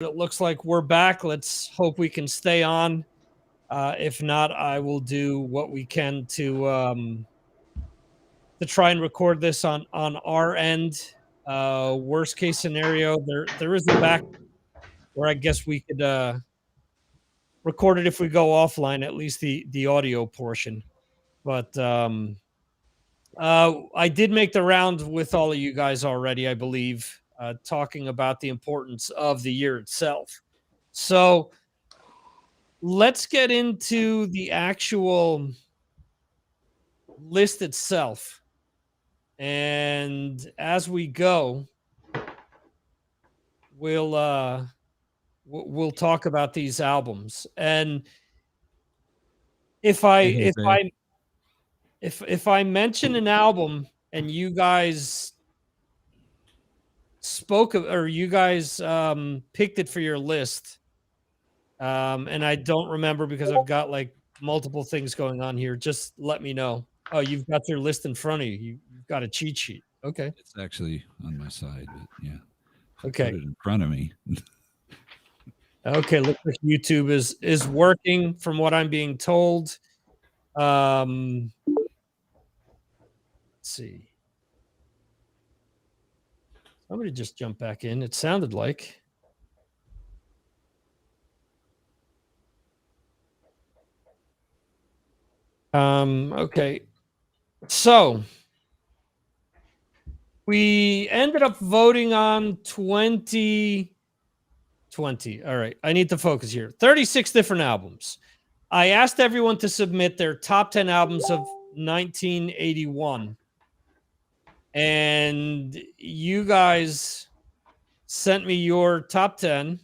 It looks like we're back. Let's hope we can stay on. If not, I will do what we can to try and record this on our end. Worst case scenario, there is a back where I guess we could record it if we go offline, at least the audio portion. But I did make the round with all of you guys already, I believe, talking about the importance of the year itself. So let's get into the actual list itself. And as we go, we'll talk about these albums. And if I mention an album and you guys spoke of, or you guys picked it for your list, and I don't remember because I've got like multiple things going on here, just let me know. Oh, you've got your list in front of you. You've got a cheat sheet. Okay. It's actually on my side, but yeah. Okay. Put it in front of me. Okay, looks like YouTube is working from what I'm being told. Let's see. Somebody just jumped back in. It sounded like. Okay. So we ended up voting on 2020. All right. I need to focus here. 36 different albums. I asked everyone to submit their top 10 albums of 1981. And you guys sent me your top 10.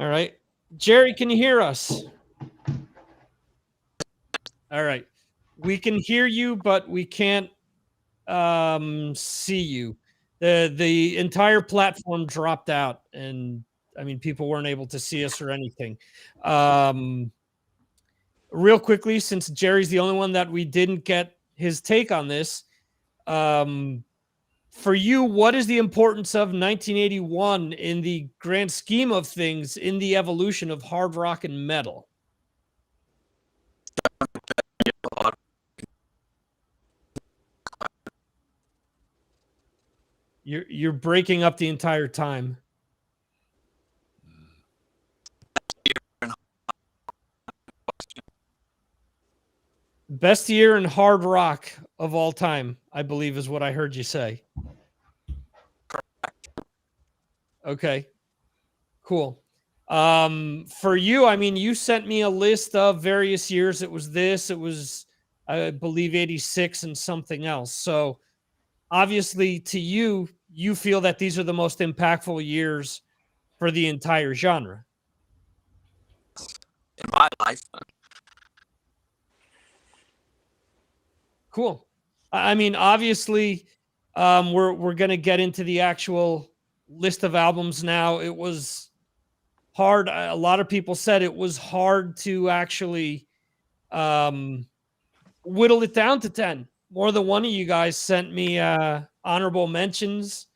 All right. Jerry, can you hear us? All right. We can hear you, but we can't see you. The entire platform dropped out, and I mean, people weren't able to see us or anything. Real quickly, since Jerry's the only one that we didn't get his take on this, for you, what is the importance of 1981 in the grand scheme of things in the evolution of hard rock and metal? You're breaking up the entire time. Best year in hard rock of all time, I believe, is what I heard you say. Okay, cool. For you, I mean, you sent me a list of various years. It was this, it was, I believe, 86 and something else. So obviously to you, you feel that these are the most impactful years for the entire genre. In my life. Cool. I mean, obviously, we're going to get into the actual list of albums now. It was hard. A lot of people said it was hard to actually whittle it down to 10. More than one of you guys sent me honorable mentions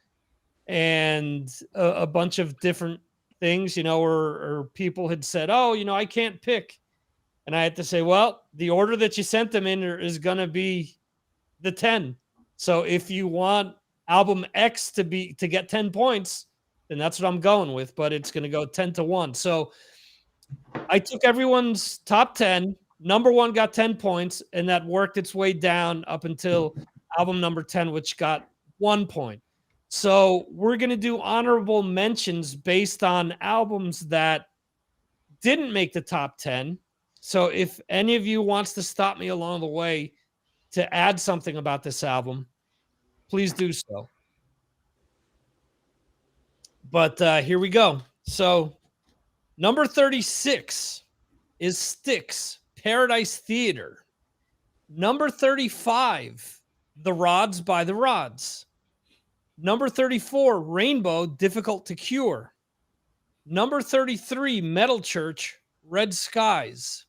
and a bunch of different things, you know, or people had said, oh, you know, I can't pick. And I had to say, well, the order that you sent them in is going to be the 10. So if you want album X to get 10 points, then that's what I'm going with, but it's going to go 10-1. So I took everyone's top 10. Number 1 got 10 points, and that worked its way down up until album number 10, which got 1 point. So we're going to do honorable mentions based on albums that didn't make the top 10. So if any of you wants to stop me along the way to add something about this album, please do so. But here we go. So number 36 is Styx, Paradise Theater. Number 35, The Rods by the Rods. Number 34, Rainbow, Difficult to Cure. Number 33, Metal Church, Red Skies.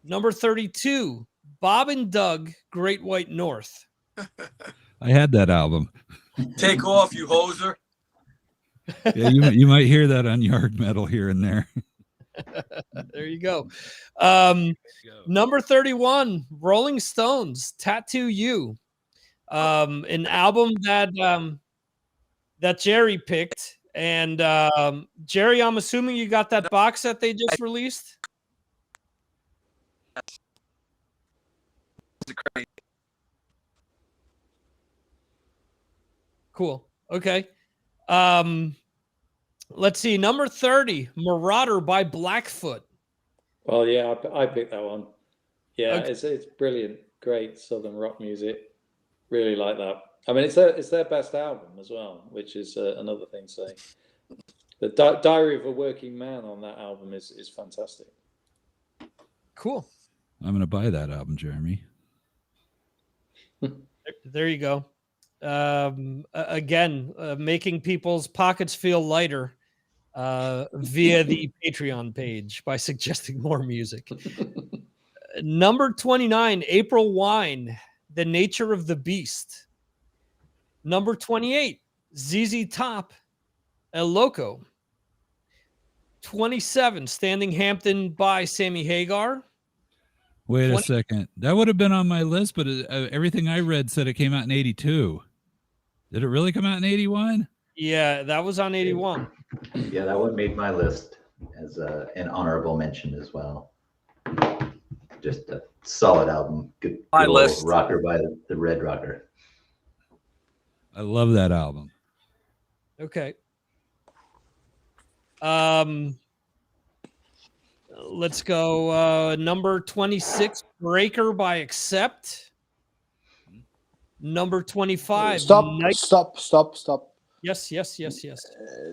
Number 32, Bob and Doug, Great White North. I had that album. Take off, you hoser. Yeah, you might hear that on Yard Metal here and there. There you go. Number 31, Rolling Stones, Tattoo You. An album that Jerry picked. And Jerry, I'm assuming you got that box set they just released? Cool. Okay. Let's see. Number 30, Marauder by Blackfoot. Well, yeah, I picked that one. Yeah, Okay. it's brilliant. Great Southern rock music. Really like that. I mean, it's their best album as well, which is another thing saying. The Diary of a Working Man on that album is fantastic. Cool. I'm going to buy that album, Jeremy. There you go. Again, making people's pockets feel lighter via the Patreon page by suggesting more music. Number 29, April Wine, The Nature of the Beast. Number 28, ZZ Top, El Loco. 27, Standing Hampton by Sammy Hagar. Wait a second. That would have been on my list, but everything I read said it came out in 82. Did it really come out in 81? Yeah, that was on 81. Yeah, that one made my list as an honorable mention as well. Just a solid album. Good little rocker by the Red Rocker. I love that album. Okay. Let's go. Number 26, Breaker by Accept. Number 25. Stop. Yes.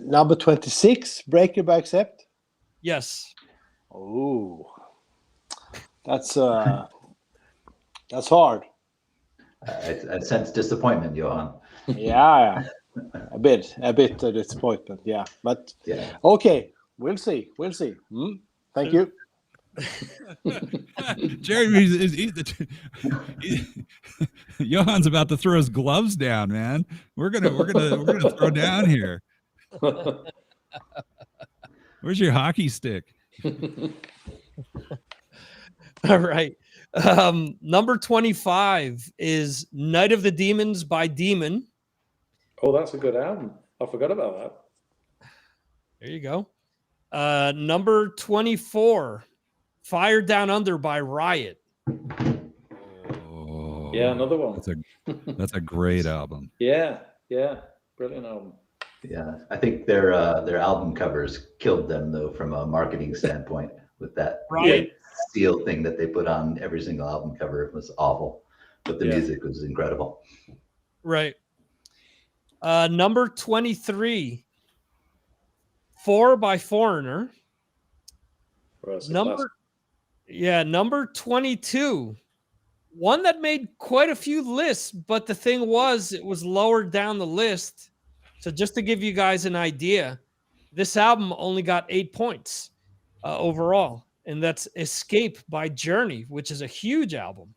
Number 26, Breaker by Accept. Yes. Oh, that's hard. I sense disappointment, Johan. Yeah, a bit of disappointment. Yeah, but yeah. Okay, we'll see. Thank you. Jeremy, Johan's about to throw his gloves down, man. We're gonna throw down here. Where's your hockey stick? All right. Number 25 is Night of the Demons by Demon. Oh, that's a good album. I forgot about that. There you go. Number 24, Fire Down Under by Riot. Oh, yeah, another one. That's a great album. Yeah, brilliant album. Yeah, I think their album covers killed them though from a marketing standpoint with that steel thing that they put on every single album cover. It was awful, but the music was incredible. Right. Number 23, 4 by Foreigner. Number 22, one that made quite a few lists, but the thing was, it was lower down the list. So just to give you guys an idea, this album only got 8 points overall, and that's Escape by Journey, which is a huge album.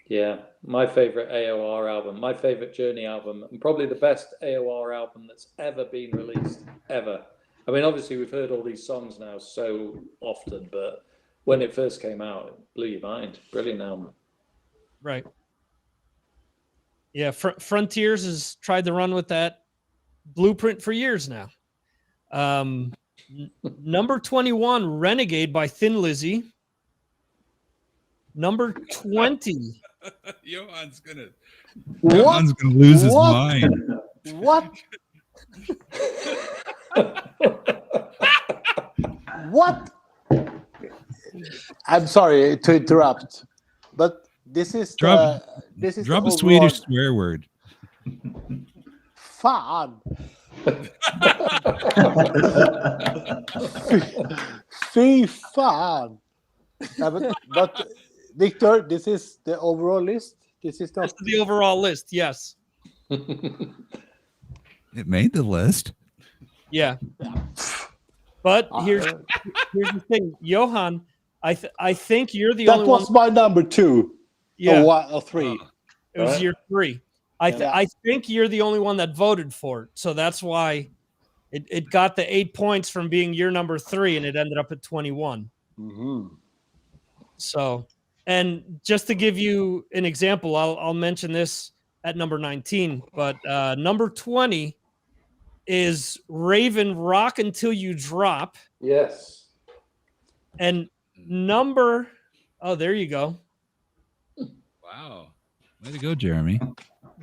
Yeah, my favorite AOR album, my favorite Journey album, and probably the best AOR album that's ever been released, ever. I mean, obviously, we've heard all these songs now so often, but when it first came out, it blew your mind. Brilliant album. Right. Yeah, Frontiers has tried to run with that blueprint for years now. Number 21, Renegade by Thin Lizzy. Number 20. Johan's gonna lose his mind. What? What? I'm sorry to interrupt, but this is drop a Swedish swear word. Fan. Fy fan. But Victor, this is the overall list. This is the overall list. Yes. It made the list. Yeah. But here's the thing, Johan. I think you're the only one. That was my number 2. Yeah. Or 3. It was your 3. I think you're the only one that voted for it, so that's why It got the 8 points from being year number 3, and it ended up at 21. Mm-hmm. So, and just to give you an example, I'll mention this at number 19, but number 20 is Raven Rock Until You Drop. Yes. And there you go. Wow. Way to go, Jeremy.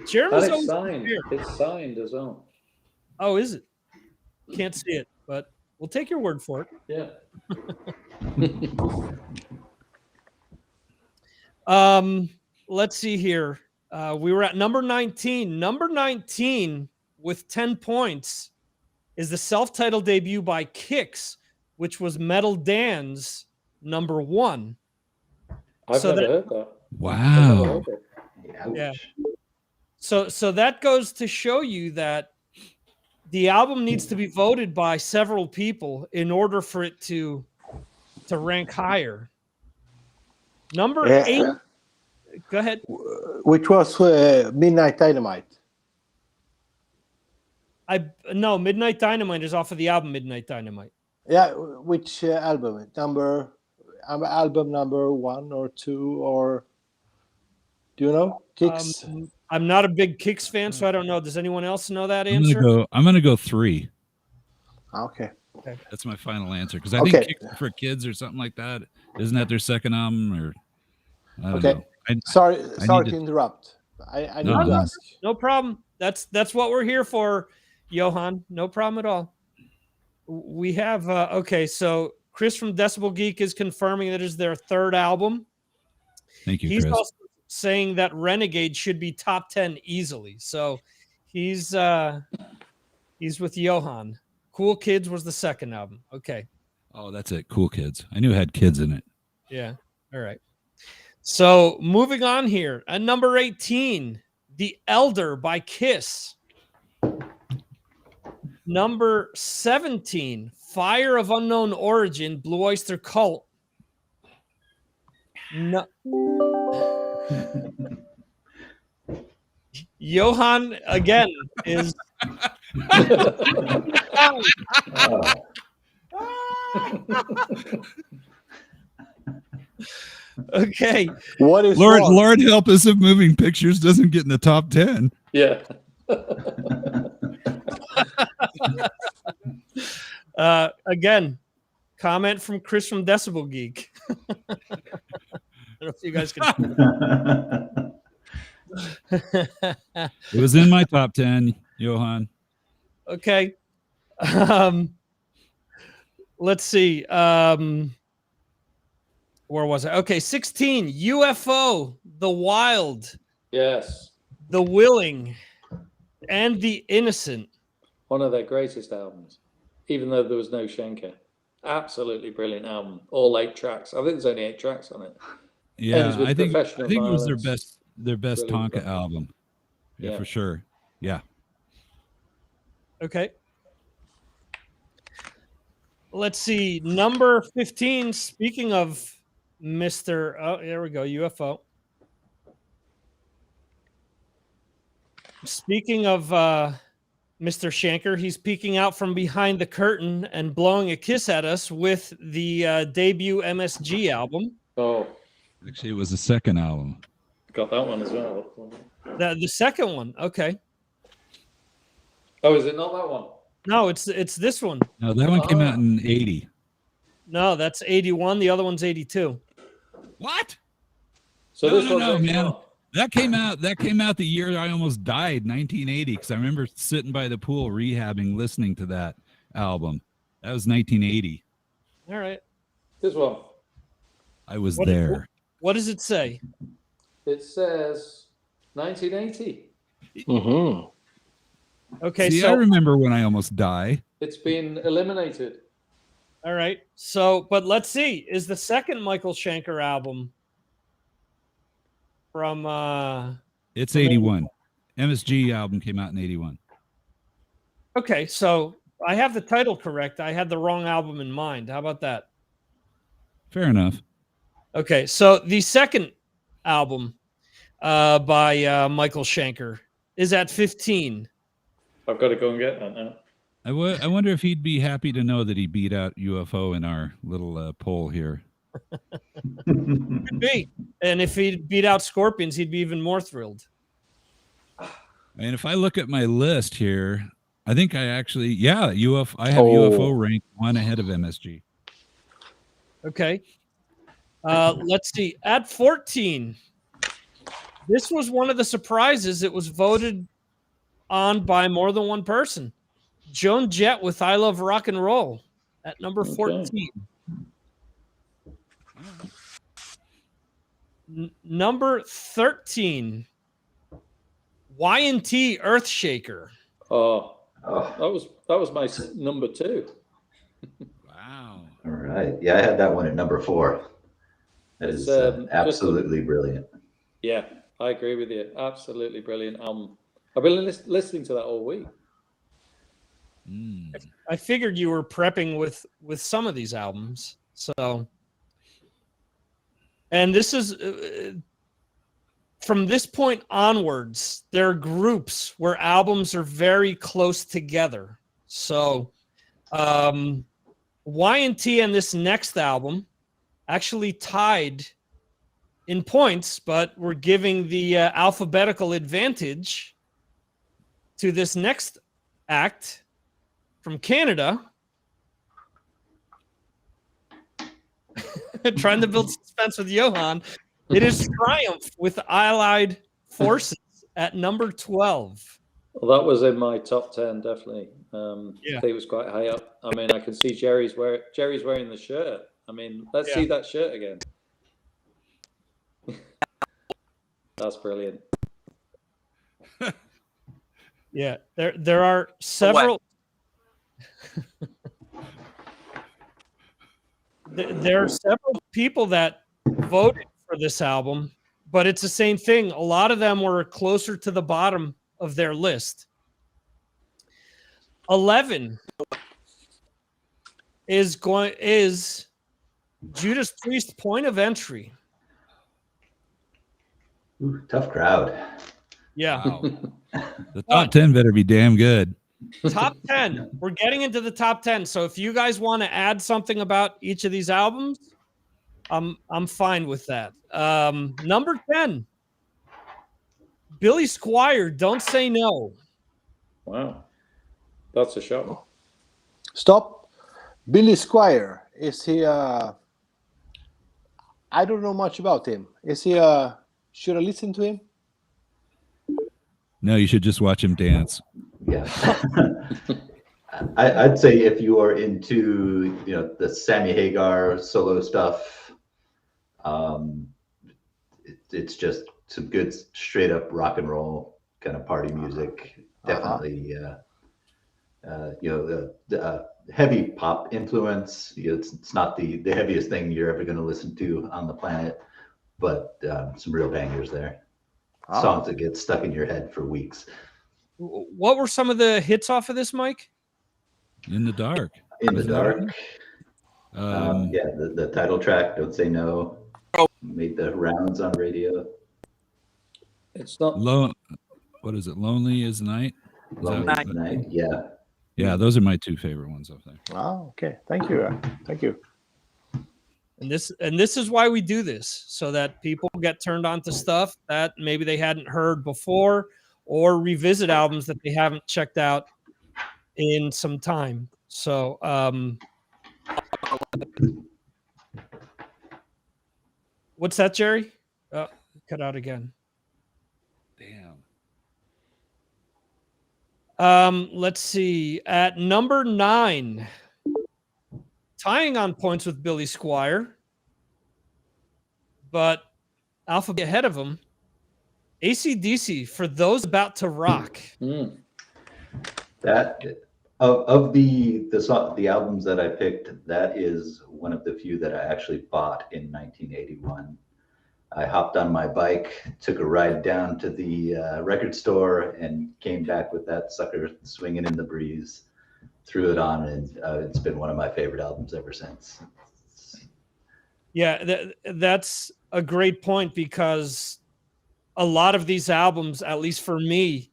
Jeremy's And always it's signed. here. It's signed as well. Oh, is it? Can't see it, but we'll take your word for it. Yeah. Let's see here. We were at number 19. Number 19 with 10 points is the self-titled debut by Kix, which was Metal Dan's number 1. I've never heard that. Wow. Yeah. So that goes to show you that the album needs to be voted by several people in order for it to rank higher. Number 8. Go ahead. Which was Midnight Dynamite. No, Midnight Dynamite is off of the album Midnight Dynamite. Yeah, which album? Album number 1 or 2, or do you know? Kix. I'm not a big Kix fan, so I don't know. Does anyone else know that I'm answer? gonna go 3. Okay. That's my final answer because I think Kix for Kids or something like that. Isn't that their second album? Or I don't know. Sorry to interrupt. I need to ask. No problem. That's what we're here for, Johan. No problem at all. We have so Chris from Decibel Geek is confirming that it is their 3rd album. Thank you, He's Chris. also saying that Renegade should be top 10 easily. So he's with Johan. Cool Kids was the 2nd album. Okay. Oh, that's it. Cool Kids. I knew it had kids in it. Yeah. All right. So moving on here. At number 18, The Elder by Kiss. Number 17, Fire of Unknown Origin, Blue Oyster Cult. No. Johan again is okay. What is Lord help us if Moving Pictures doesn't get in the top 10. Yeah. Again, comment from Chris from Decibel Geek. I don't know if you guys can. It was in my top 10, Johan. Okay. Let's see. Where was I? Okay, 16. UFO, The Wild, Yes. The Willing, and The Innocent. One of their greatest albums, even though there was no Schenker. Absolutely brilliant album. All 8 tracks. I think there's only 8 tracks on it. Yeah, I think it was their Violence. best Brilliant Tonka album. Yeah, for sure. Yeah. Okay. Let's see. Number 15. Speaking of Mr. Oh, there we go. UFO. Speaking of Mr. Schenker, he's peeking out from behind the curtain and blowing a kiss at us with the debut MSG album. Oh, Actually, it was the 2nd album. got that one as well. The second one. Okay. Oh, is it not that one? No, it's this one. No, that one came out in 80. No, that's 81. The other one's 82. What? So No, this no, one's no, actually man. not. That came out the year I almost died, 1980, because I remember sitting by the pool rehabbing, listening to that album. That was 1980. All right. This one. I was there. What does it say? It says 1980. Mm-hmm. Okay, See, so I remember when I almost died. It's been eliminated. all right. So, but let's see. Is the second Michael Schenker album from It's 81. MSG album came out in 81. Okay, so I have the title correct. I had the wrong album in mind. How about that? Fair enough. Okay, so the second album by Michael Schenker is at 15. I've got to go and get that now. I wonder if he'd be happy to know that he beat out UFO in our little poll here. Could be. And if he beat out Scorpions, he'd be even more thrilled. And if I look at my list here, I think I actually, UFO. I have UFO ranked 1 ahead of MSG. Okay. Let's see. At 14, this was one of the surprises. It was voted on by more than one person. Joan Jett with I Love Rock and Roll at number 14. Number 13, Y&T Earthshaker. Oh, that was my number 2. Wow. All right. Yeah, I had that one at number 4. That is absolutely brilliant. Yeah, I agree with you. Absolutely brilliant. I've been listening to that all week. I figured you were prepping with some of these albums. So, and this is from this point onwards, there are groups where albums are very close together. So, Y&T and this next album actually tied in points, but we're giving the alphabetical advantage to this next act from Canada. Trying to build suspense with Johan. It is Triumph with Allied Forces at number 12. Well, that was in my top 10, definitely. Yeah. I think it was quite high up. I mean, I can see Jerry's wearing the shirt. I mean, let's see that shirt again. That's brilliant. Yeah, there are several. There are several people that voted for this album, but it's the same thing. A lot of them were closer to the bottom of their list. 11 is Judas Priest Point of Entry. Ooh, tough crowd. Yeah. Wow. The top 10 better be damn good. Top 10. We're getting into the top 10. So if you guys want to add something about each of these albums, I'm fine with that. Number 10, Billy Squire, Don't Say No. Wow. That's a shock. Stop. Billy Squire. Is he I don't know much about him. Is he should I listen to him? No, you should just watch him dance. Yeah. I'd say if you are into the Sammy Hagar solo stuff, it's just some good straight up rock and roll kind of party music. Definitely, the heavy pop influence. It's not the heaviest thing you're ever going to listen to on the planet, but some real bangers there. Songs that get stuck in your head for weeks. What were some of the hits off of this, Mike? In the Dark. In the Dark. The title track, Don't Say No, made the rounds on radio. It's not. What is it? Lonely as Night? Lonely as Night, yeah. Yeah, those are my 2 favorite ones up there. Oh, okay. Thank you. Thank you. And this is why we do this, so that people get turned on to stuff that maybe they hadn't heard before, or revisit albums that they haven't checked out in some time. So what's that, Jerry? Cut out again. Damn. Let's see. At number 9, tying on points with Billy Squire, but alphabet ahead of him, AC/DC, For Those About to Rock. That of the albums that I picked, that is one of the few that I actually bought in 1981. I hopped on my bike, took a ride down to the record store, and came back with that sucker swinging in the breeze. Threw it on, and it's been one of my favorite albums ever since. Yeah, that's a great point, because a lot of these albums, at least for me,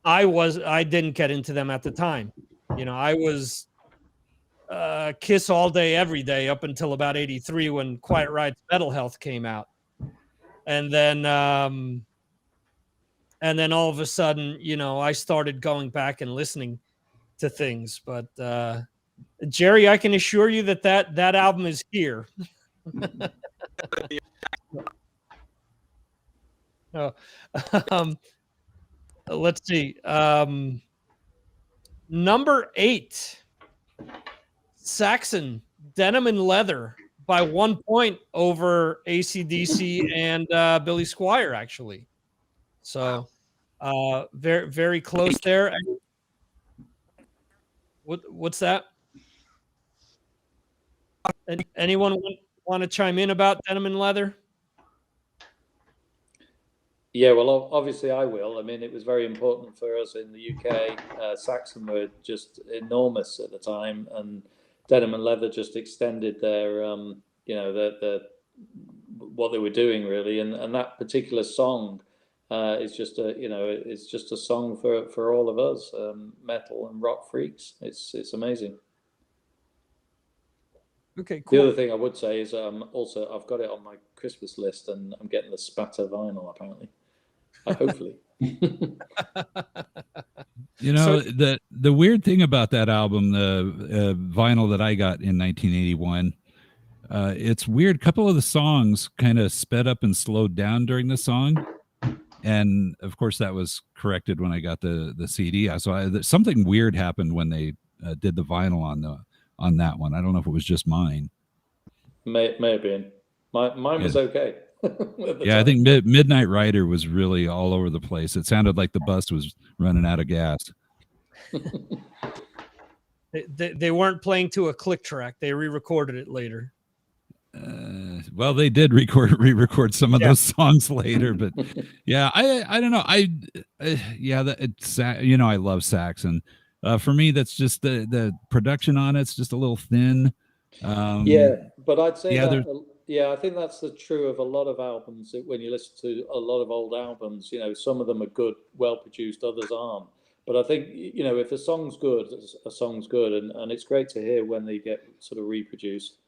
I didn't get into them at the time. You know, I was Kiss all day, every day up until about 83 when Quiet Riot's Metal Health came out. And then all of a sudden, you know, I started going back and listening to things. But Jerry, I can assure you that album is here. Let's see. Number 8, Saxon, Denim and Leather, by 1 point over AC/DC and Billy Squire, actually. So very, very close there. What's that? Anyone want to chime in about Denim and Leather? Yeah, well, obviously I will. I mean, it was very important for us in the UK. Saxon were just enormous at the time, and Denim and Leather just extended their, you know, the what they were doing really. And that particular song is just it's just a song for all of us, metal and rock freaks. It's amazing. Okay, cool. The other thing I would say is also I've got it on my Christmas list, and I'm getting the Spatter vinyl apparently. Hopefully. You know, the weird thing about that album, the vinyl that I got in 1981, it's weird. A couple of the songs kind of sped up and slowed down during the song, and of course that was corrected when I got the CD. So something weird happened when they did the vinyl on that one. I don't know if it was just mine. May have been. Mine was okay. Yeah, I think Midnight Rider was really all over the place. It sounded like the bus was running out of gas. They weren't playing to a click track. They re-recorded it later. Well, they did re-record some of those songs later, but yeah, I don't know. You know, I love Saxon. For me, that's just the production on it's just a little thin. Yeah, but I'd say I think that's true of a lot of albums. When you listen to a lot of old albums, you know, some of them are good, well produced, others aren't. But I think, you know, if a song's good, a song's good, and it's great to hear when they get sort of reproduced,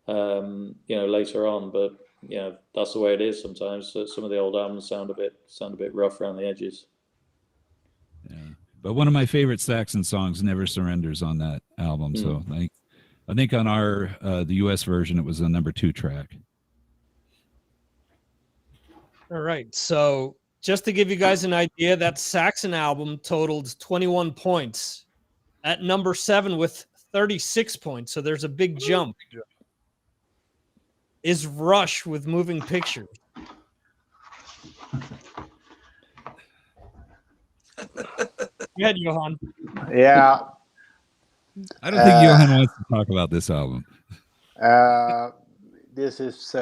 you know, later on. But you know, that's the way it is sometimes. So some of the old albums sound a bit rough around the edges. Yeah, but one of my favorite Saxon songs, "Never Surrenders," on that album. So I think on our the US version, it was a number 2 track. All right. So just to give you guys an idea, that Saxon album totaled 21 points. At number 7 with 36 points. So there's a big jump. Is Rush with Moving Pictures. Go ahead, Johan. Yeah. I don't think Johan wants to talk about this album. This is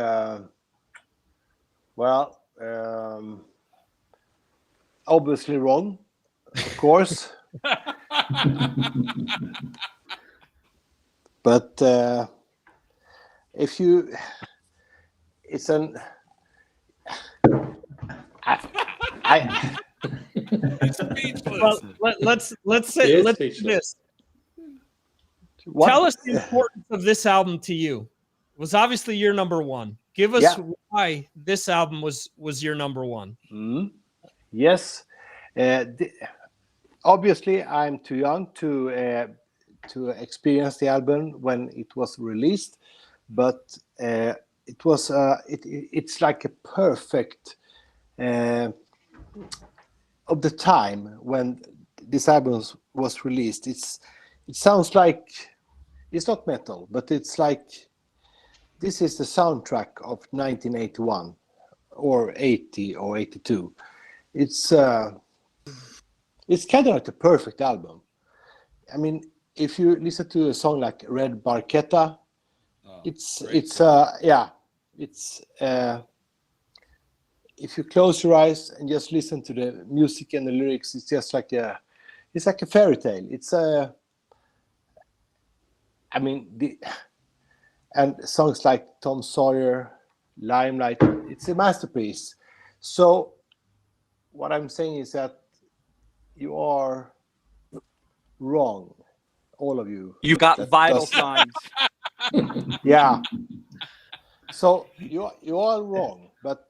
obviously wrong, of course. But if you, it's an. Well, let's say this. What? Tell us the importance of this album to you. It was obviously your number 1. Give us why this album was your number 1. Mm-hmm. Yes. Obviously, I'm too young to experience the album when it was released, but it was it's like a perfect of the time when this album was released. It sounds like it's not metal, but it's like this is the soundtrack of 1981 or 80 or 82. It's kind of like the perfect album. I mean, if you listen to a song like Red Barchetta, if you close your eyes and just listen to the music and the lyrics, it's just like it's like a fairy tale. It's and songs like Tom Sawyer, Limelight, it's a masterpiece. So what I'm saying is that you are wrong, all of you. You got That vital does- signs. Yeah. So you are wrong, but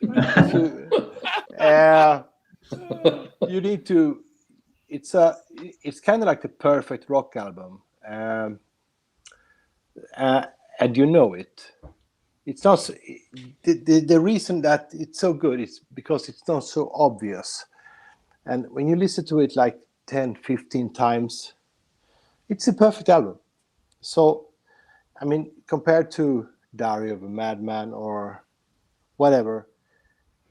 if you need to. It's kind of like the perfect rock album, and you know it. It's not the reason that it's so good is because it's not so obvious, and when you listen to it like 10, 15 times, it's a perfect album. So, I mean, compared to Diary of a Madman or whatever,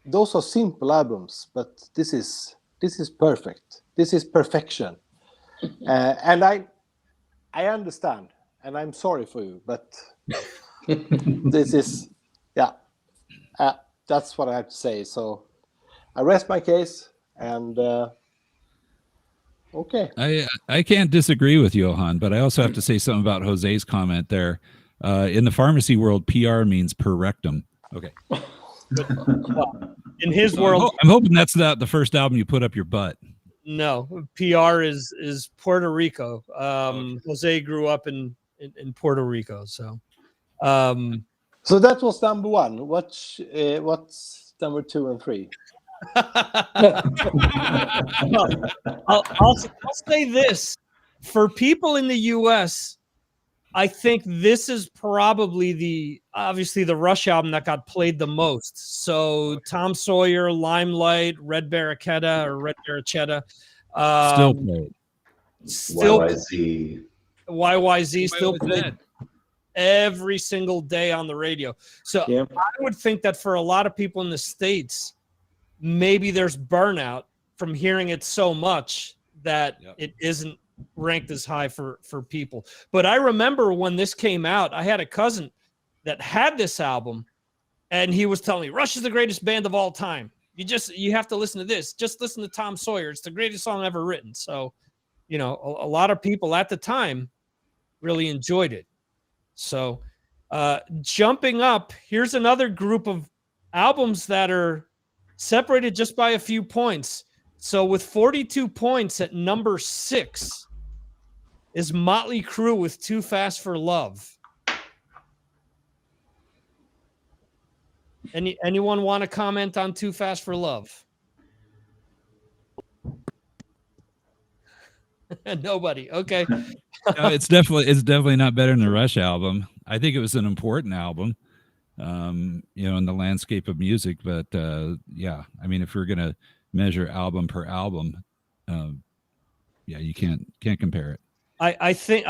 those are simple albums, but this is perfect. This is perfection, and I understand, and I'm sorry for you, but this is, that's what I have to say. So I rest my case, and okay. I can't disagree with Johan, but I also have to say something about Jose's comment there. In the pharmacy world, PR means per rectum. Okay. In his world, I'm hoping that's not the first album you put up your butt. no. PR is Puerto Rico. Jose grew up in Puerto Rico, so. So that was number one. What's number 2 and 3? I'll say this. For people in the US, I think this is probably obviously the Rush album that got played the most. So Tom Sawyer, Limelight, Red Barracuda or Red Barracuda. Still played. YYZ still played every single day on the radio. So Yeah. I would think that for a lot of people in the States, maybe there's burnout from hearing it so much that it isn't ranked as high for people. But I remember when this came out, I had a cousin that had this album, and he was telling me, Rush is the greatest band of all time. You have to listen to this. Just listen to Tom Sawyer. It's the greatest song ever written. So, you know, a lot of people at the time really enjoyed it. So jumping up, here's another group of albums that are separated just by a few points. So with 42 points at number 6 is Motley Crue with Too Fast for Love. Anyone want to comment on Too Fast for Love? Nobody. Okay. No, it's definitely not better than the Rush album. I think it was an important album, in the landscape of music. But I mean, if we're gonna measure album per album, you can't compare it. I think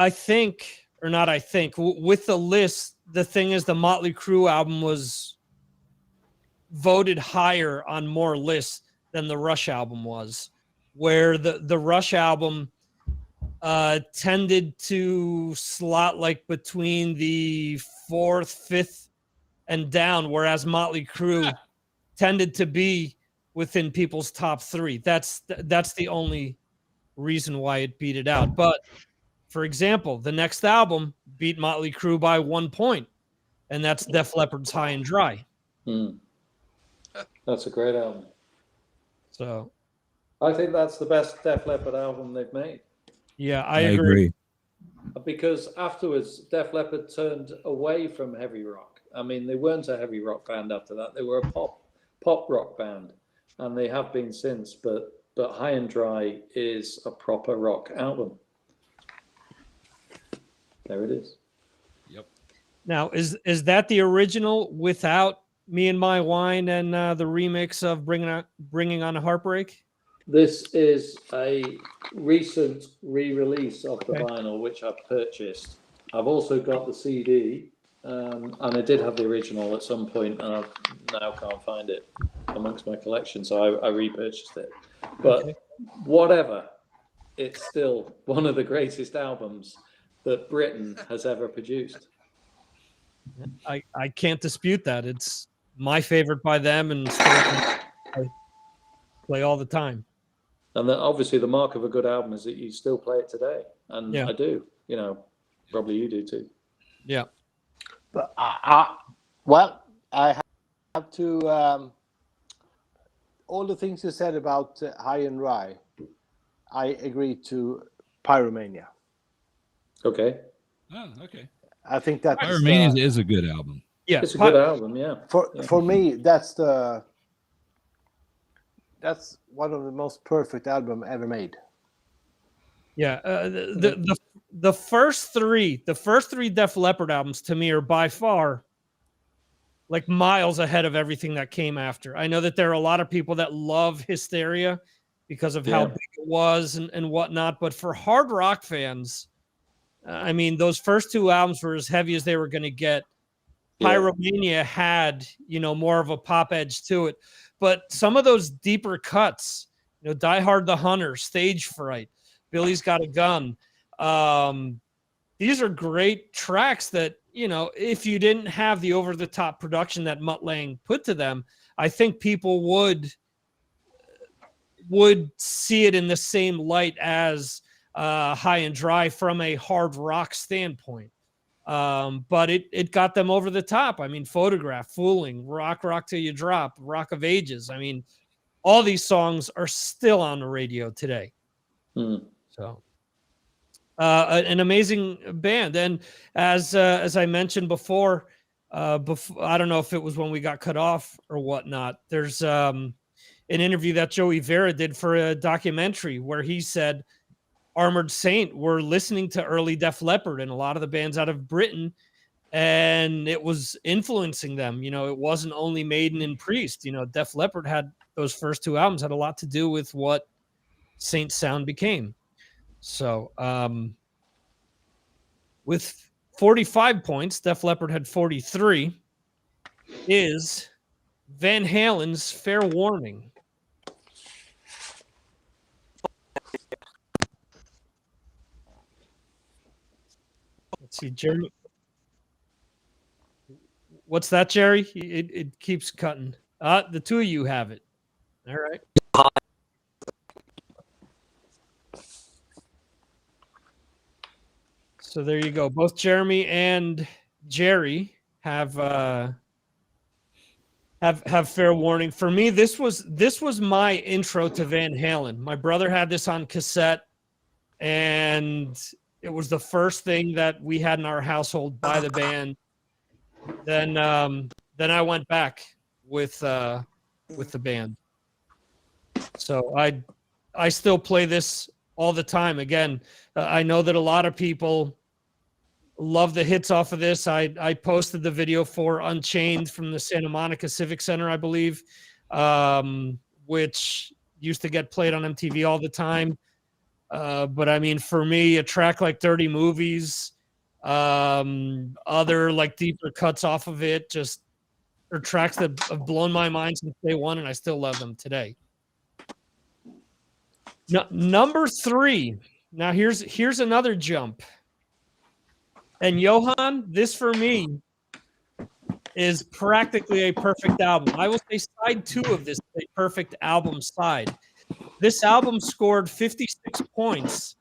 with the list, the thing is the Motley Crue album was voted higher on more lists than the Rush album was, where the Rush album tended to slot like between the 4th, 5th, and down, whereas Motley Crue tended to be within people's top 3. That's the only reason why it beat it out. But for example, the next album beat Motley Crue by 1 point, and that's Def Leppard's High and Dry. That's a great album. So I think that's the best Def Leppard album they've made. Yeah, I agree. Because afterwards, Def Leppard turned away from heavy rock. I mean, they weren't a heavy rock band after that. They were a pop rock band, and they have been since. But High and Dry is a proper rock album. There it is. Yep. Now, is that the original without Me and My Wine and the remix of Bringing on a Heartbreak? This is a recent re-release of the vinyl, which I've purchased. I've also got the CD, and I did have the original at some point, and I now can't find it amongst my collection, so I repurchased it. But whatever, it's still one of the greatest albums that Britain has ever produced. I can't dispute that. It's my favorite by them, and I play all the time. And then obviously the mark of a good album is that you still play it today. And I do, probably you do too. Yeah. But I have to, all the things you said about High and Dry, I agree to Pyromania. Okay. Oh, okay. I think that Pyromania is a good album. Yeah, It's a good album, yeah. For me, that's one of the most perfect album ever made. Yeah, the first three Def Leppard albums to me are by far like miles ahead of everything that came after. I know that there are a lot of people that love Hysteria because of how big it was and whatnot, but for hard rock fans, I mean, those first two albums were as heavy as they were going to get. Pyromania had, more of a pop edge to it, but some of those deeper cuts, Die Hard the Hunter, Stage Fright, Billy's Got a Gun. These are great tracks that, if you didn't have the over-the-top production that Mutt Lange put to them, I think people would see it in the same light as High and Dry from a hard rock standpoint. But it got them over the top. I mean, Photograph, Fooling, Rock Till You Drop, Rock of Ages. I mean, all these songs are still on the radio today. So an amazing band. And as I mentioned before, I don't know if it was when we got cut off or whatnot. There's an interview that Joey Vera did for a documentary where he said Armored Saint were listening to early Def Leppard and a lot of the bands out of Britain, and it was influencing them. It wasn't only Maiden and Priest. Def Leppard had those first two albums had a lot to do with what Saint's sound became. So with 45 points, Def Leppard had 43, is Van Halen's Fair Warning. Let's see, Jeremy. What's that, Jerry? It keeps cutting. The two of you have it. All right. So there you go. Both Jeremy and Jerry have Fair Warning. For me, this was my intro to Van Halen. My brother had this on cassette, and it was the first thing that we had in our household by the band. Then I went back with the band. So I still play this all the time. Again, I know that a lot of people love the hits off of this. I posted the video for Unchained from the Santa Monica Civic Center, I believe, which used to get played on MTV all the time. But I mean, for me, a track like Dirty Movies, other like deeper cuts off of it, just are tracks that have blown my mind since day one, and I still love them today. Number 3. Now here's another jump. And Johan, this for me is practically a perfect album. I will say side 2 of this is a perfect album side. This album scored 56 points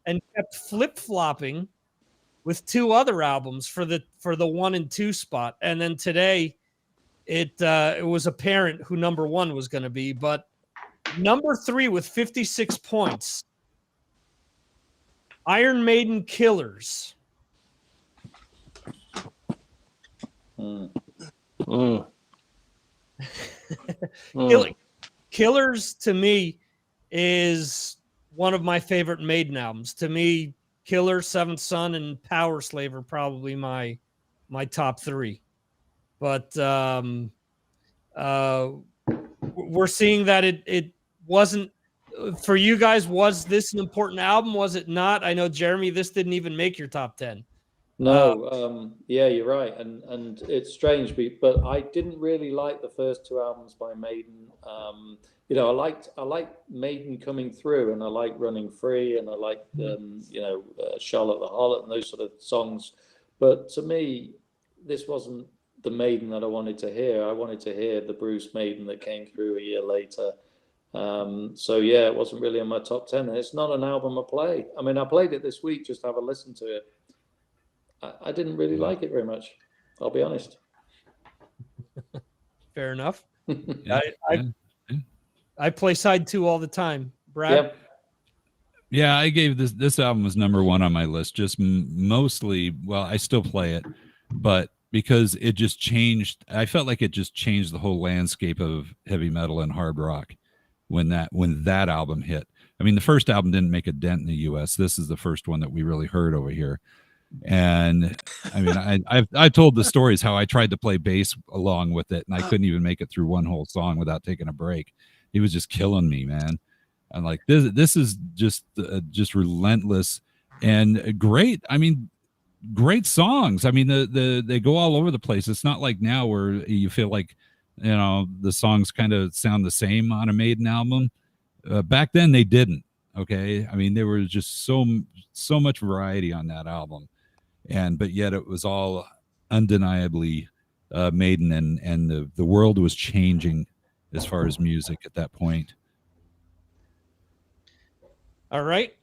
and kept flip-flopping with 2 other albums for the 1 and 2 spot. And then today it was apparent who number 1 was going to be, but number 3 with 56 points, Iron Maiden Killers. Killers to me is one of my favorite Maiden albums. To me, Killers, Seventh Son, and Power Slave are probably my top 3. But we're seeing that it wasn't for you guys. Was this an important album? Was it not? I know, Jeremy, this didn't even make your top 10. No, yeah, you're right, and it's strange, but I didn't really like the first 2 albums by Maiden. I liked Maiden Coming Through, and I liked Running Free, and I liked Charlotte the Harlot and those sort of songs. But to me, this wasn't the Maiden that I wanted to hear. I wanted to hear the Bruce Maiden that came through a year later. So yeah, it wasn't really in my top 10, and it's not an album I play. I mean, I played it this week just to have a listen to it. I didn't really like it very much. I'll be honest. Fair enough. I play side 2 all the time. Brad? Yeah, I gave this album was number one on my list. Just mostly, well, I still play it, but because it just changed. I felt like it just changed the whole landscape of heavy metal and hard rock when that album hit. I mean, the first album didn't make a dent in the U.S. This is the first one that we really heard over here. And I mean, I've told the stories how I tried to play bass along with it, and I couldn't even make it through one whole song without taking a break. He was just killing me, man. I'm like, this is just relentless and great. I mean, great songs. I mean, they go all over the place. It's not like now where you feel like, you know, the songs kind of sound the same on a Maiden album. Back then they didn't. Okay, I mean, there was just so much variety on that album, but yet it was all undeniably Maiden, and the world was changing as far as music at that point. All right.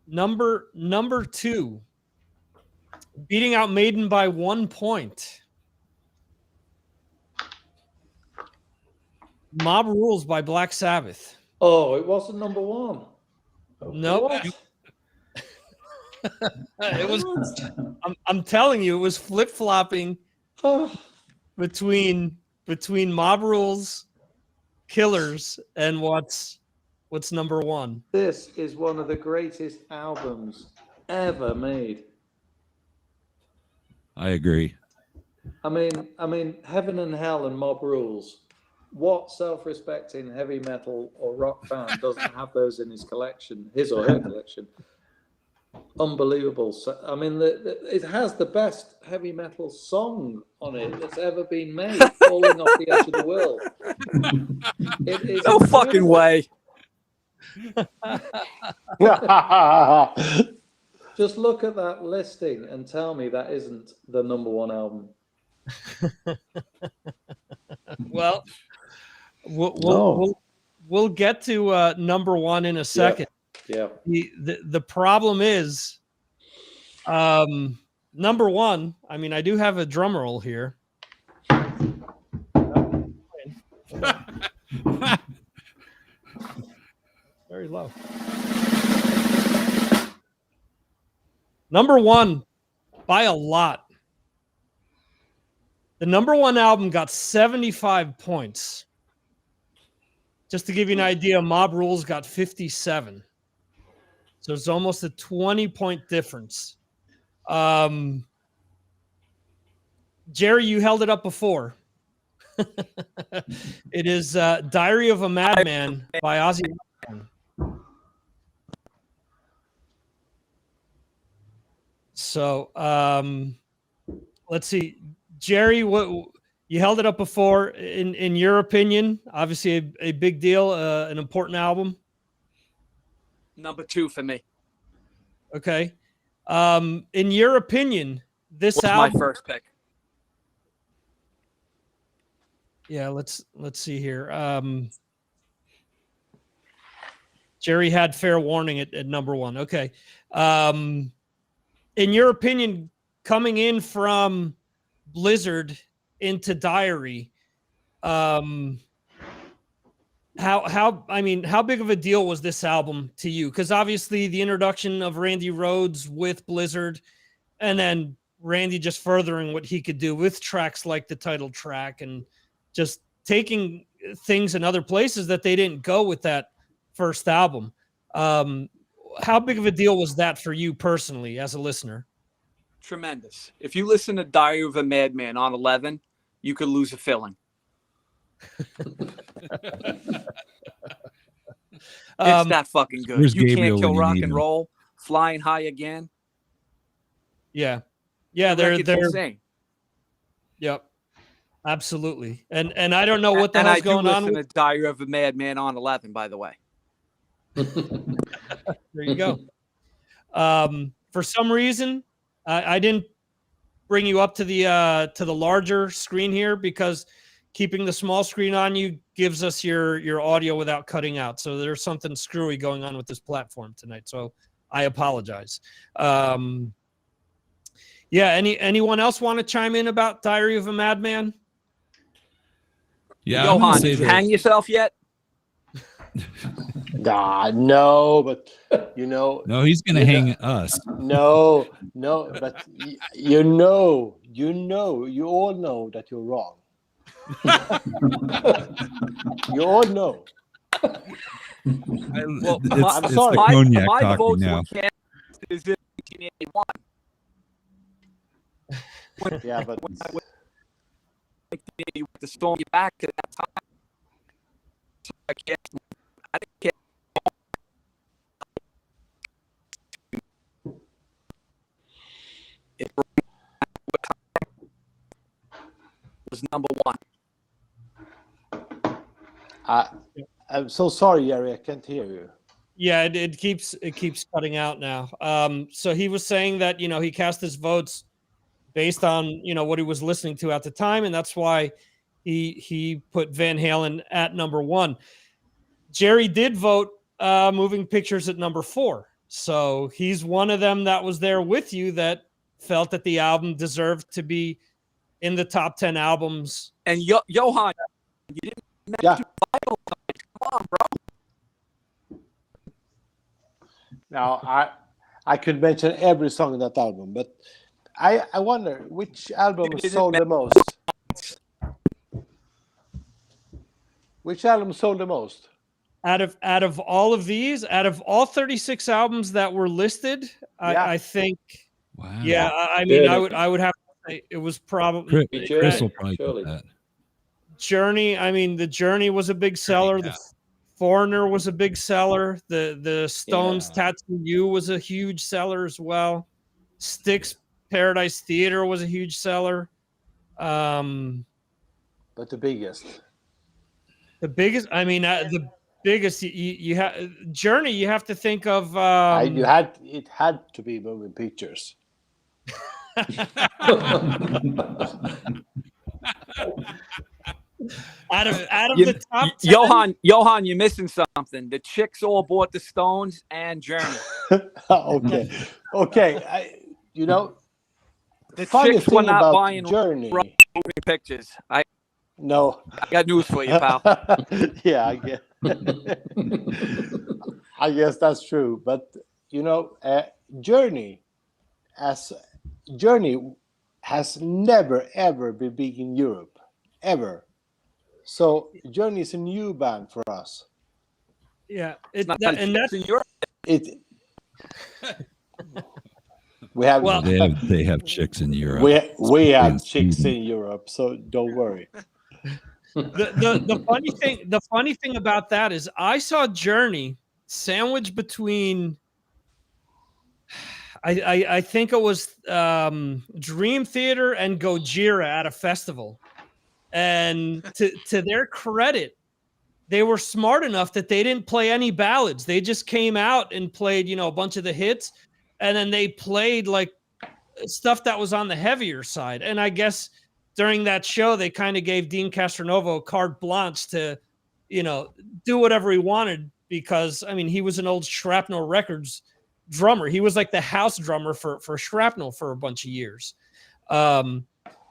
Number 2. Beating out Maiden by 1 point. Mob Rules by Black Sabbath. Oh, it wasn't number one. No. It was. I'm telling you, it was flip-flopping between Mob Rules, Killers, and what's number one. This is one of the greatest albums ever made. I agree. I mean, Heaven and Hell and Mob Rules. What self-respecting heavy metal or rock fan doesn't have those in his collection, his or her collection? Unbelievable. So, I mean, it has the best heavy metal song on it that's ever been made, Falling Off the Edge of the World. It is no fucking way. Just look at that listing and tell me that isn't the number one album. Well, we'll get to number one in a second. Yeah. The problem is, number one. I mean, I do have a drum roll here. Very low. Number one by a lot. The number one album got 75 points. Just to give you an idea, Mob Rules got 57. So it's almost a 20-point difference. Jerry, you held it up before. It is Diary of a Madman by Ozzy Osbourne. So let's see. Jerry, what you held it up before. In your opinion, obviously a big deal, an important album. Number 2 for me. Okay. In your opinion, this What's album. my first pick? Yeah, let's see here. Jerry had fair warning at number one. Okay. In your opinion, coming in from Blizzard into Diary, how big of a deal was this album to you? Because obviously the introduction of Randy Rhoads with Blizzard, and then Randy just furthering what he could do with tracks like the title track and just taking things in other places that they didn't go with that first album. How big of a deal was that for you personally as a listener? Tremendous. If you listen to Diary of a Madman on 11, you could lose a filling. It's that fucking good. Where's You Gabriel Can't Kill when you Rock need and him? Roll, Flying High Again. Yeah, The they're record's insane. Yep, absolutely. And I don't know what the and hell's I do going on. listen to Diary of a Madman on 11, by the way. There you go. For some reason, I didn't bring you up to the larger screen here because keeping the small screen on you gives us your audio without cutting out. So there's something screwy going on with this platform tonight. So I apologize. Yeah. Anyone else want to chime in about Diary of a Madman? Yeah, I'm gonna Johan, say did you that- hang yourself yet? No, but you know, No, he's going to hang us. no, but you all know that you're wrong. You all know. Well, I'm It's sorry. the cognac my talking votes now. were cast is in 1981. Yeah, but With the storm you back to that time. So I didn't it was number one. I'm so sorry, Jerry. I can't hear you. Yeah, it keeps cutting out now. So he was saying that, you know, he cast his votes based on, you know, what he was listening to at the time, and that's why he put Van Halen at number one. Jerry did vote Moving Pictures at number 4. So he's one of them that was there with you that felt that the album deserved to be in the top 10 albums. And Johan, you didn't mention Vital Signs. Come on, bro. Now I could mention every song in that album, but I wonder which album sold the most. Which album sold the most? Out of all of these, out of all 36 albums that were listed, I think. Wow. Yeah, I mean, I would have to say it was probably Chris will probably put that. Journey. I mean, the Journey was a big seller. The Foreigner was a big seller. The Stones' Tattoo You was a huge seller as well. Styx Paradise Theater was a huge seller. But the biggest. The biggest. I mean, the biggest. You have Journey. You have to think of. It had to be Moving Pictures. Out of the top 10? Johan, you're missing something. The Chicks all bought the Stones and Journey. Okay. You know, The funny Chicks thing were not about buying Journey. Moving Pictures. I got news for you, pal. Yeah, I guess. I guess that's true. But you know, Journey has never ever been big in Europe, ever. So Journey is a new band for us. Yeah, It's not and that's in Europe. We have They have chicks in Europe. we have in chicks Sweden. in Europe, so don't worry. the funny thing about that is I saw Journey sandwiched between I think it was Dream Theater and Gojira at a festival. And to their credit, they were smart enough that they didn't play any ballads. They just came out and played, you know, a bunch of the hits, and then they played like stuff that was on the heavier side. And I guess during that show, they kind of gave Dean Castronovo carte blanche to, you know, do whatever he wanted, because I mean, he was an old Shrapnel Records drummer. He was like the house drummer for Shrapnel for a bunch of years.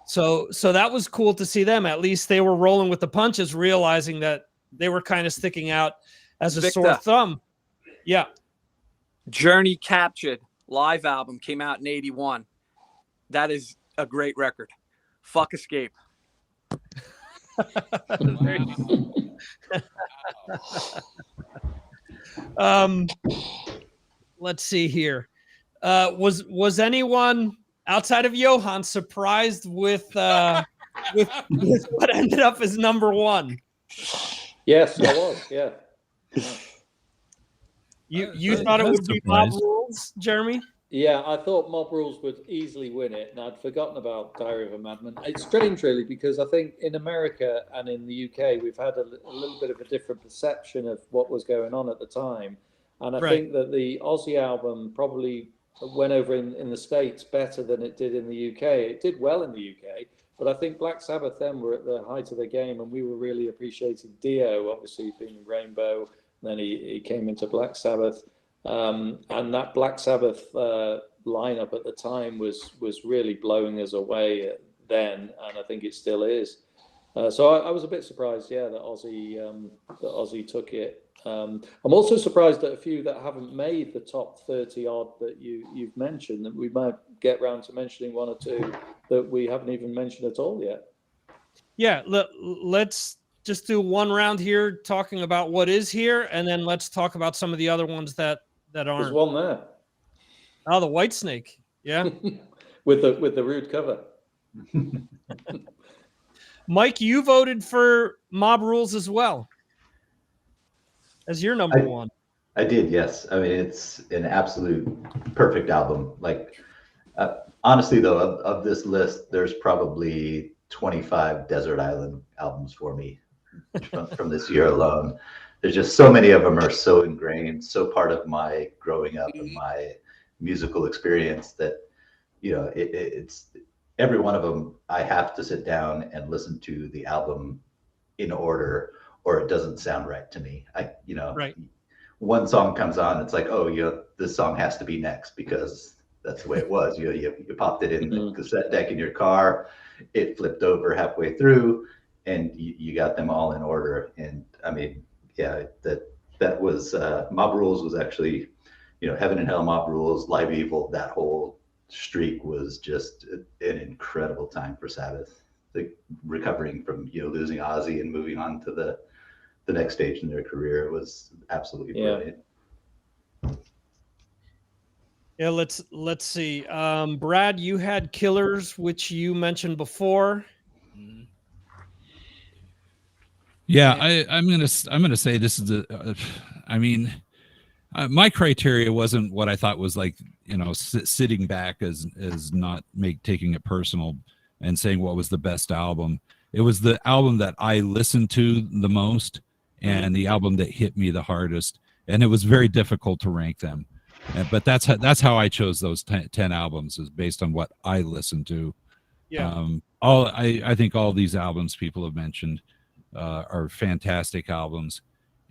So that was cool to see them. At least they were rolling with the punches, realizing that they were kind of sticking out as a sore thumb. Yeah. Journey Captured live album came out in 81. That is a great record. Fuck Escape. Let's see here. Was anyone outside of Johan surprised with what ended up as number one? Yes, I was. Yeah. You thought it would be Mob Rules, Jeremy? Yeah, I thought Mob Rules would easily win it, and I'd forgotten about Diary of a Madman. It's strange, really, because I think in America and in the UK, we've had a little bit of a different perception of what was going on at the time. And I think that the Aussie album probably went over in the States better than it did in the UK. It did well in the UK, but I think Black Sabbath then were at the height of their game, and we were really appreciating Dio, obviously being Rainbow. Then he came into Black Sabbath. And that Black Sabbath lineup at the time was really blowing us away then, and I think it still is. So I was a bit surprised, that Ozzy took it. I'm also surprised at a few that haven't made the top 30 odd that you've mentioned, that we might get round to mentioning one or two that we haven't even mentioned at all yet. Yeah, let's just do one round here talking about what is here, and then let's talk about some of the other ones that aren't. There's one there. Oh, the White Snake. Yeah. with the rude cover. Mike, you voted for Mob Rules as well as your number one. I did, yes. I mean, it's an absolute perfect album. Like, honestly, though, of this list, there's probably 25 Desert Island albums for me from this year alone. There's just so many of them are so ingrained, so part of my growing up and my musical experience that, you know, it's every one of them. I have to sit down and listen to the album in order, or it doesn't sound right to me. Right. One song comes on, it's like, oh, this song has to be next because that's the way it was. You popped it in the cassette deck in your car, it flipped over halfway through, and you got them all in order. And I mean, yeah, that was Mob Rules was actually, Heaven and Hell, Mob Rules, Live Evil. That whole streak was just an incredible time for Sabbath. Recovering from losing Ozzy and moving on to the next stage in their career, it was absolutely brilliant. Yeah, let's see. Brad, you had Killers, which you mentioned before. Yeah, I'm gonna say this is my criteria wasn't what I thought was like, sitting back as not taking it personal and saying what was the best album. It was the album that I listened to the most and the album that hit me the hardest, and it was very difficult to rank them. But that's how I chose those 10 albums, is based on what I listened to. Yeah. I think all these albums people have mentioned are fantastic albums,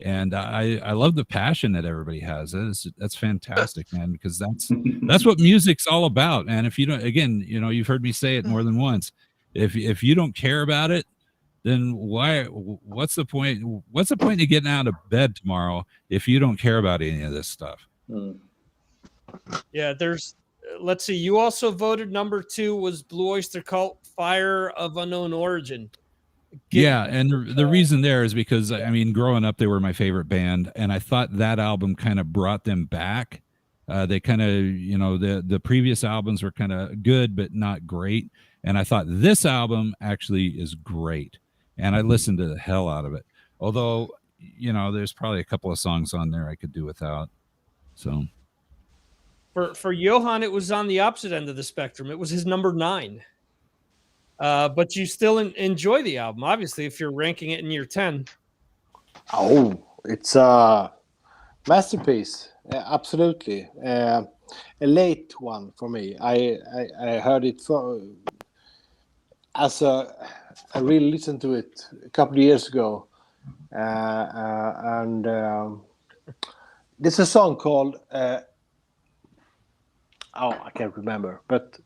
and I love the passion that everybody has. That's fantastic, man, because that's what music's all about. And if you don't, again, you've heard me say it more than once. If you don't care about it, then what's the point? What's the point of getting out of bed tomorrow if you don't care about any of this stuff? Yeah, let's see. You also voted number 2 was Blue Oyster Cult, Fire of Unknown Origin. And the reason there is because, growing up, they were my favorite band, and I thought that album kind of brought them back. They kind of, the previous albums were kind of good, but not great. And I thought this album actually is great. And I listened to the hell out of it. Although, there's probably a couple of songs on there I could do without. So for Johan, it was on the opposite end of the spectrum. It was his number 9. But you still enjoy the album, obviously, if you're ranking it in your 10. Oh, it's a masterpiece. Absolutely. A late one for me. I heard it I really listened to it a couple of years ago. And there's a song called I can't remember, but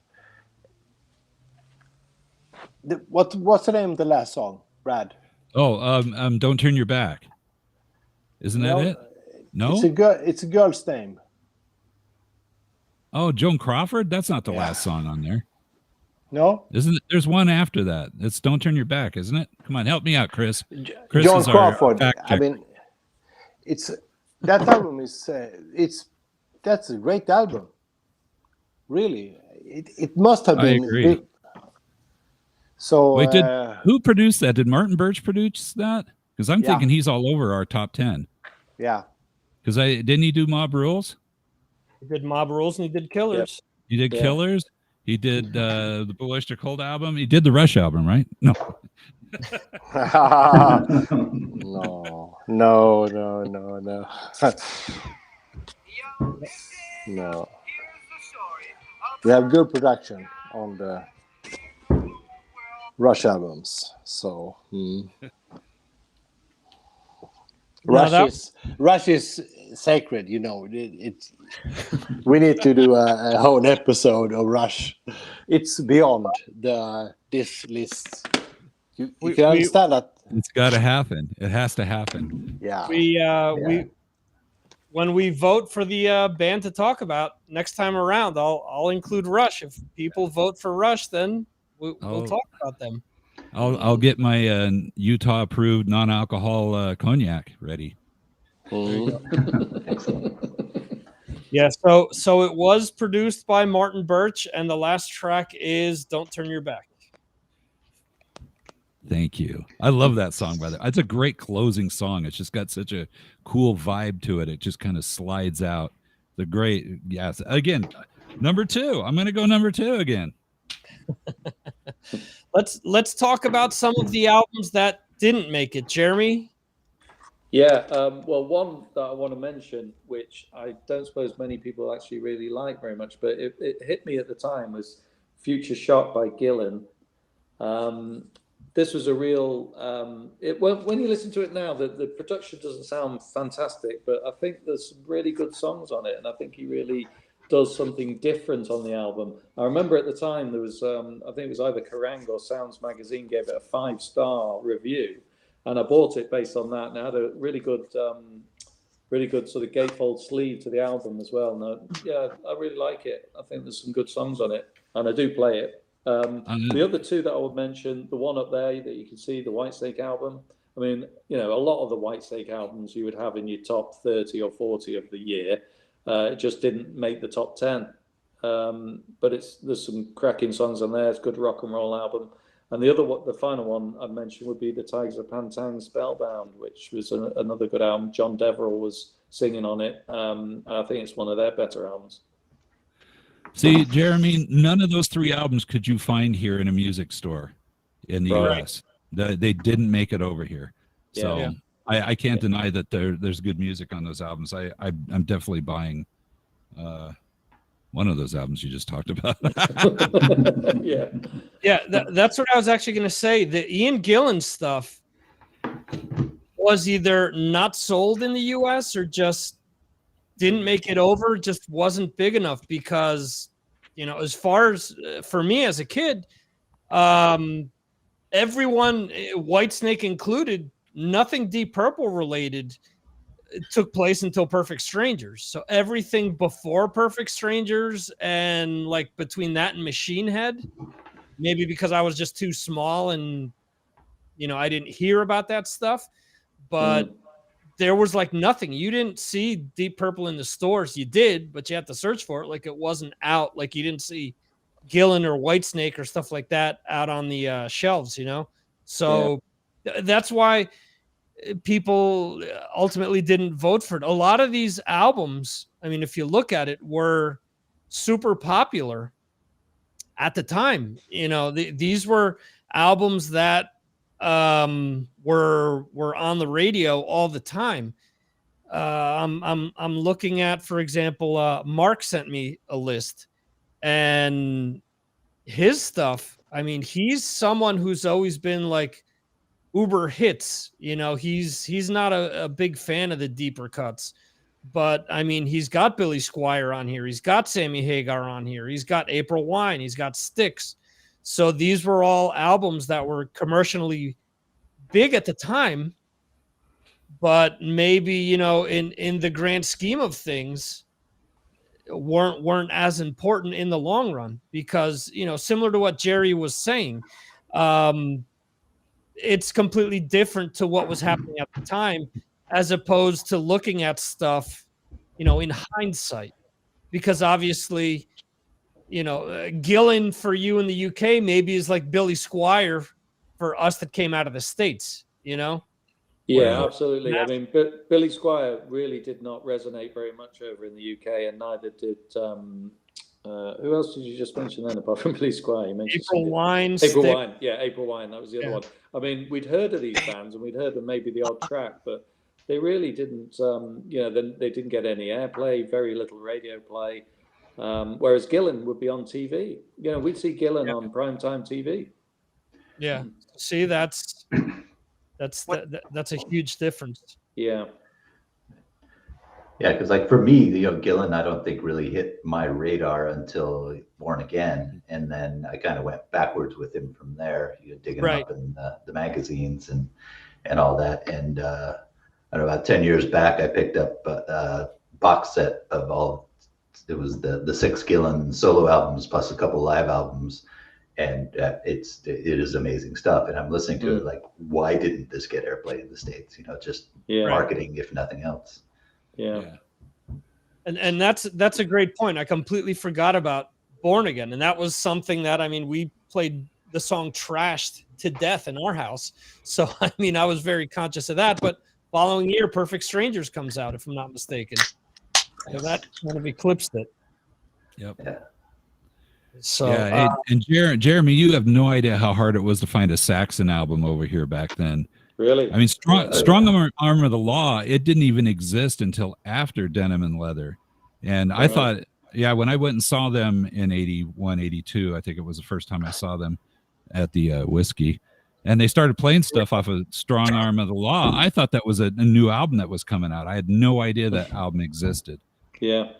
what's the name of the last song, Brad? Don't Turn Your Back. Isn't that it? No, it's a girl's name. Oh, Joan Crawford. That's not the last song on there. No, isn't it? There's one after that. It's Don't Turn Your Back, isn't it? Come on, help me out, Chris. Chris Joan Crawford. It's that album is that's a great album. Really, it must have been. I agree. So wait, who produced that? Did Martin Birch produce that? Because I'm thinking he's all over our top 10. Yeah. Because didn't he do Mob Rules? He did Mob Rules and he did Killers. He did Killers. He did the Blue Oyster Cult album. He did the Rush album, right? No. No. No. We have good production on the Rush albums. So Rush is sacred, we need to do a whole episode of Rush. It's beyond this list. You can understand that It's got to happen. It has to happen. Yeah. We when we vote for the band to talk about next time around, I'll include Rush. If people vote for Rush, then we'll talk about them. I'll get my Utah approved non-alcohol cognac ready. Excellent. Yeah, so it was produced by Martin Birch, and the last track is "Don't Turn Your Back." Thank you. I love that song, by the way. It's a great closing song. It's just got such a cool vibe to it. It just kind of slides out. The great, yes. Again, number 2. I'm going to go number 2 again. Let's talk about some of the albums that didn't make it. Jeremy? Yeah, well, one that I want to mention, which I don't suppose many people actually really like very much, but it hit me at the time, was Future Shock by Gillan. This was a real, when you listen to it now, the production doesn't sound fantastic, but I think there's some really good songs on it, and I think he really does something different on the album. I remember at the time there was, I think it was either Kerrang or Sounds Magazine gave it a 5-star review, and I bought it based on that, and it had a really good sort of gatefold sleeve to the album as well. And yeah, I really like it. I think there's some good songs on it, and I do play it. The other two that I would mention, the one up there that you can see, the Whitesnake album. I mean, you know, a lot of the Whitesnake albums you would have in your top 30 or 40 of the year. It just didn't make the top 10. But there's some cracking songs on there. It's a good rock and roll album. And the final one I'd mention would be the Tigers of Pantang Spellbound, which was another good album. John Deverell was singing on it. I think it's one of their better albums. See, Jeremy, none of those 3 albums could you find here in a music store in the U.S. They didn't make it over here. So I can't deny that there's good music on those albums. I'm definitely buying one of those albums you just talked about. That's what I was actually going to say. The Ian Gillan stuff was either not sold in the U.S. or just didn't make it over, just wasn't big enough because, you know, as far as for me as a kid, everyone, Whitesnake included, nothing Deep Purple related took place until Perfect Strangers. So everything before Perfect Strangers and like between that and Machine Head, maybe because I was just too small and, you know, I didn't hear about that stuff, but there was like nothing. You didn't see Deep Purple in the stores. You did, but you had to search for it. Like it wasn't out. Like you didn't see Gillan or Whitesnake or stuff like that out on the shelves, you know? So that's why people ultimately didn't vote for it. A lot of these albums, I mean, if you look at it, were super popular at the time. You know, these were albums that were on the radio all the time. I'm looking at, for example, Mark sent me a list, and his stuff. I mean, he's someone who's always been like uber hits. You know, he's not a big fan of the deeper cuts, but I mean, he's got Billy Squire on here. He's got Sammy Hagar on here. He's got April Wine. He's got Styx. So these were all albums that were commercially big at the time, but maybe, you know, in the grand scheme of things, weren't as important in the long run because, you know, similar to what Jerry was saying, it's completely different to what was happening at the time, as opposed to looking at stuff, you know, in hindsight, because obviously, you know, Gillan for you in the UK maybe is like Billy Squire for us that came out of the States, you know? Yeah, absolutely. I mean, Billy Squire really did not resonate very much over in the UK, and neither did, who else did you just mention then apart from Billy Squire? You mentioned April Wine. April Wine, that was the other one. I mean, we'd heard of these bands and we'd heard of maybe the odd track, but they really didn't, you know, they didn't get any airplay, very little radio play. Whereas Gillan would be on TV. You know, we'd see Gillan on primetime TV. Yeah. See, that's a huge difference. Yeah. Yeah, because like for me, you know, Gillan, I don't think really hit my radar until Born Again, and then I kind of went backwards with him from there. You know, digging up in the magazines, and and all that. And about 10 years back, I picked up a box set of all. It was the 6 Gillan solo albums plus a couple live albums, and it is amazing stuff. And I'm listening to it like, why didn't this get airplay in the States? You know, just marketing, if nothing else. Yeah. And that's a great point. I completely forgot about Born Again, and that was something that, I mean, we played the song trashed to death in our house. So I mean, I was very conscious of that. But following year, Perfect Strangers comes out, if I'm not mistaken. So that kind of eclipsed it. Yep. Yeah. So yeah, and Jeremy, you have no idea how hard it was to find a Saxon album over here back then. Really? I mean, Strong Arm of the Law, it didn't even exist until after Denim and Leather. And I thought, yeah, when I went and saw them in 81, 82, I think it was the first time I saw them at the Whiskey, and they started playing stuff off of Strong Arm of the Law. I thought that was a new album that was coming out. I had no idea that album existed. Yeah.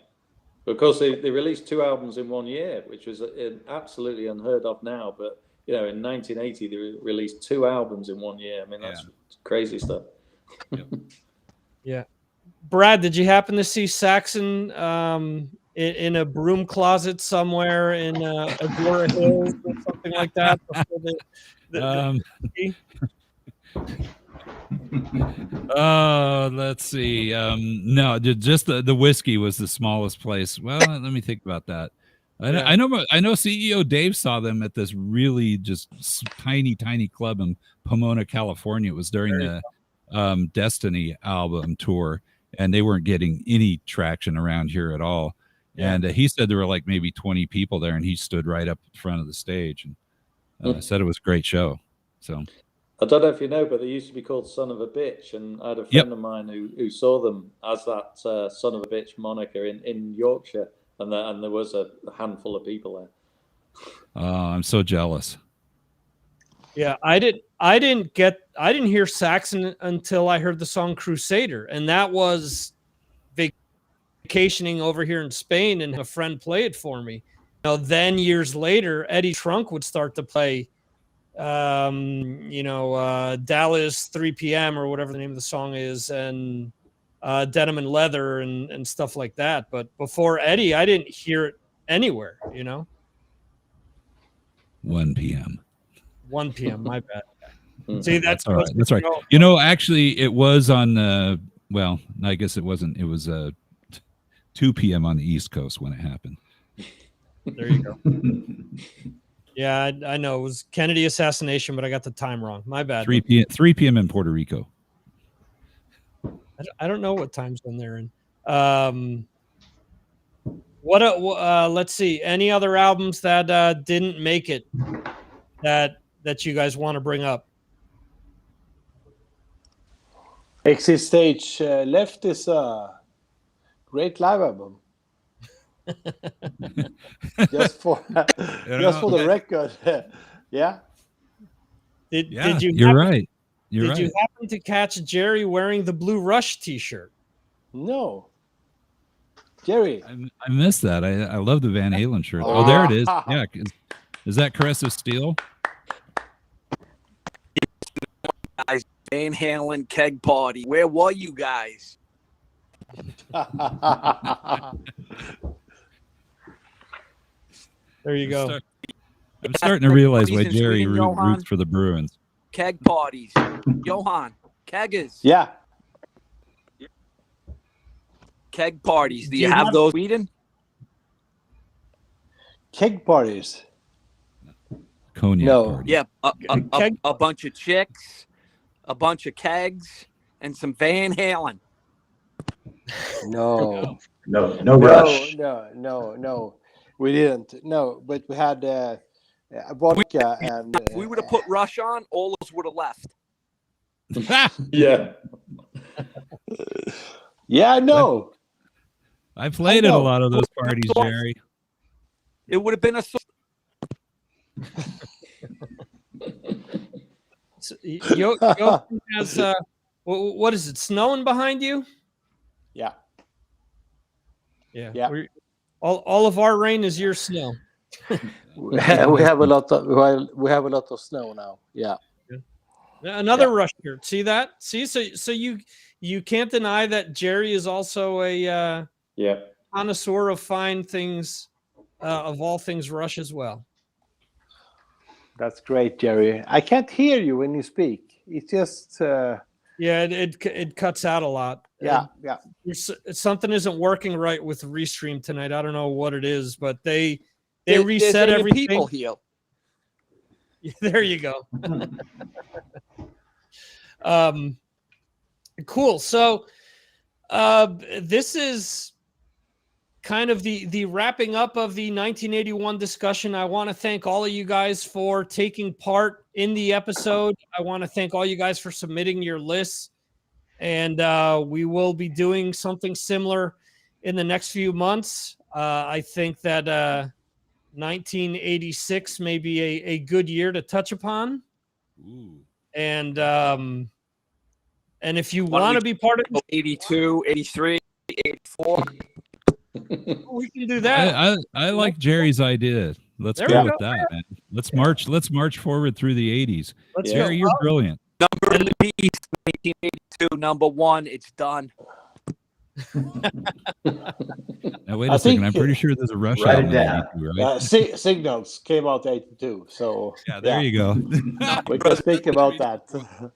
Of course, they released 2 albums in 1 year, which was absolutely unheard of now. But, you know, in 1980, they released 2 albums in 1 year. I mean, that's crazy stuff. Yep. Yeah. Brad, did you happen to see Saxon in a broom closet somewhere in Agora Hills or something like that? Let's see. No, just the Whiskey was the smallest place. Well, let me think about that. I know CEO Dave saw them at this really just tiny club in Pomona, California. It was during the Destiny album tour, and they weren't getting any traction around here at all. Yeah. And he said there were like maybe 20 people there, and he stood right up in front of the stage and said it was a great show. So I don't know if you know, but they used to be called Son of a Bitch, and I had a friend of mine who saw them as that Son of a Bitch moniker in Yorkshire, and there was a handful of people there. Oh, I'm so jealous. Yeah, I didn't hear Saxon until I heard the song Crusader, and that was vacationing over here in Spain, and a friend played it for me. You know, then years later, Eddie Trunk would start to play Dallas 3 p.m. or whatever the name of the song is, and Denim and Leather and stuff like that. But before Eddie, I didn't hear it anywhere, you know. 1 p.m. 1 p.m. My bad. See, that's all right. That's right. You know, actually, it was on. Well, I guess it wasn't. It was 2 p.m. on the East Coast when it happened. There you go. Yeah, I know it was Kennedy assassination, but I got the time wrong. My bad. 3 p.m. in Puerto Rico. I don't know what time zone they're in. Let's see. Any other albums that didn't make it that you guys want to bring up? Exit Stage Left is a great live album. just for the record. Yeah. Did you? You're right. Did you happen to catch Jerry wearing the Blue Rush T-shirt? No. Jerry. I missed that. I love the Van Halen shirt. Oh, there it is. Yeah. Is that Caress of Steel? Guys, Van Halen keg party. Where were you guys? There you go. I'm starting to realize why Jerry roots for the Bruins. Keg parties. Johan, keggers. Yeah. Keg parties. Do you have those in Sweden? Keg parties. Cognac party. Yeah, a bunch of chicks, a bunch of kegs, and some Van Halen. No. No rush. No. We didn't. No, but we had vodka and. If we would have put Rush on, all those would have left. Yeah. Yeah, I know. I played at a lot of those parties, Jerry. It would have been a. Yo has what is it? Snowing behind you? Yeah. Yeah. All of our rain is your snow. we have a lot of snow now. Yeah. Another Rush shirt. See that? See, so you can't deny that Jerry is also a connoisseur of fine things, of all things Rush as well. That's great, Jerry. I can't hear you when you speak. It's just it cuts out a lot. yeah. Something isn't working right with Restream tonight. I don't know what it is, but they There's reset a everything. people heal. There you go. Cool. So this is kind of the wrapping up of the 1981 discussion. I want to thank all of you guys for taking part in the episode. I want to thank all you guys for submitting your lists. And we will be doing something similar in the next few months. I think that 1986 may be a good year to touch upon. Ooh. And if you want to be part of 82, 83, 84. we can do that. I like Jerry's idea. Let's There go we with go. that, man. Let's march forward through the 80s. Let's Jerry, go. you're brilliant. Number of the Beast, 1982, number 1. It's done. Now wait I a second. think- I'm pretty sure there's a Rush Write album it down. in 82, right? Signals came out 82, so Yeah, there you go. we can speak about that.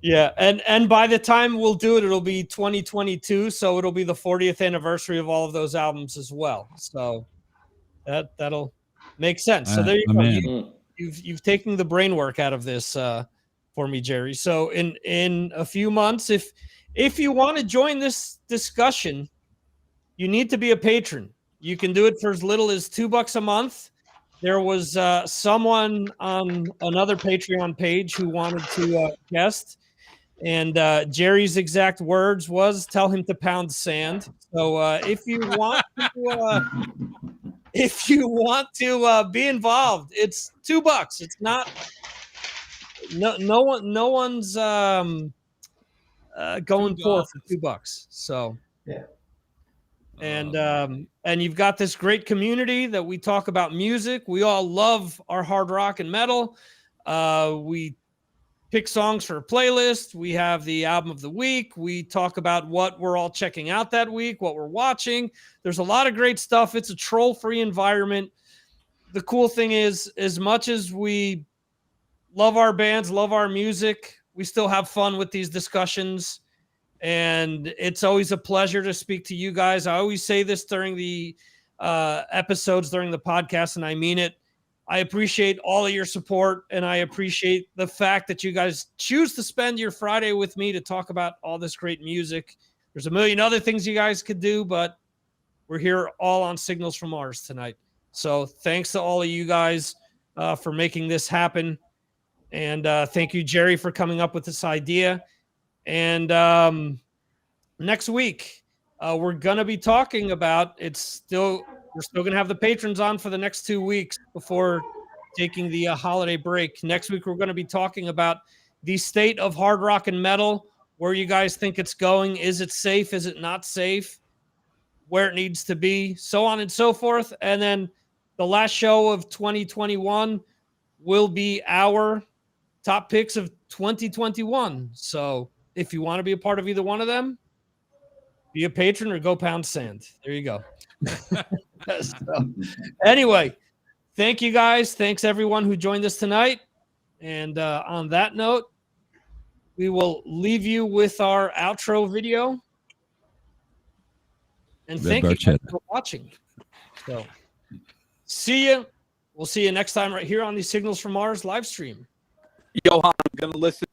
Yeah, and by the time we'll do it, it'll be 2022, so it'll be the 40th anniversary of all of those albums as well. So that'll make sense. So there you go. Man. You've taken the brain work out of this for me, Jerry. So in a few months, if you want to join this discussion, you need to be a patron. You can do it for as little as $2 a month. There was someone on another Patreon page who wanted to guest, and Jerry's exact words was, "Tell him to pound sand." So if you want to be involved, it's $2. It's not no one's going forth for $2. So Yeah. And you've got this great community that we talk about music. We all love our hard rock and metal. We pick songs for a playlist. We have the album of the week. We talk about what we're all checking out that week, what we're watching. There's a lot of great stuff. It's a troll-free environment. The cool thing is, as much as we love our bands, love our music, we still have fun with these discussions. And it's always a pleasure to speak to you guys. I always say this during the episodes, during the podcast, and I mean it. I appreciate all of your support, and I appreciate the fact that you guys choose to spend your Friday with me to talk about all this great music. There's a million other things you guys could do, but we're here all on Signals from Mars tonight. So thanks to all of you guys for making this happen. And thank you, Jerry, for coming up with this idea. And next week, we're going to be talking about we're still going to have the patrons on for the next 2 weeks before taking the holiday break. Next week, we're going to be talking about the state of hard rock and metal, where you guys think it's going. Is it safe? Is it not safe? Where it needs to be, so on and so forth. And then the last show of 2021 will be our top picks of 2021. So if you want to be a part of either one of them, be a patron or go pound sand. There you go. So, anyway, thank you guys. Thanks everyone who joined us tonight. And on that note, we will leave you with our outro video. And thank you guys for watching. So see you. We'll see you next time right here on the Signals from Mars live stream. Johan, I'm going to listen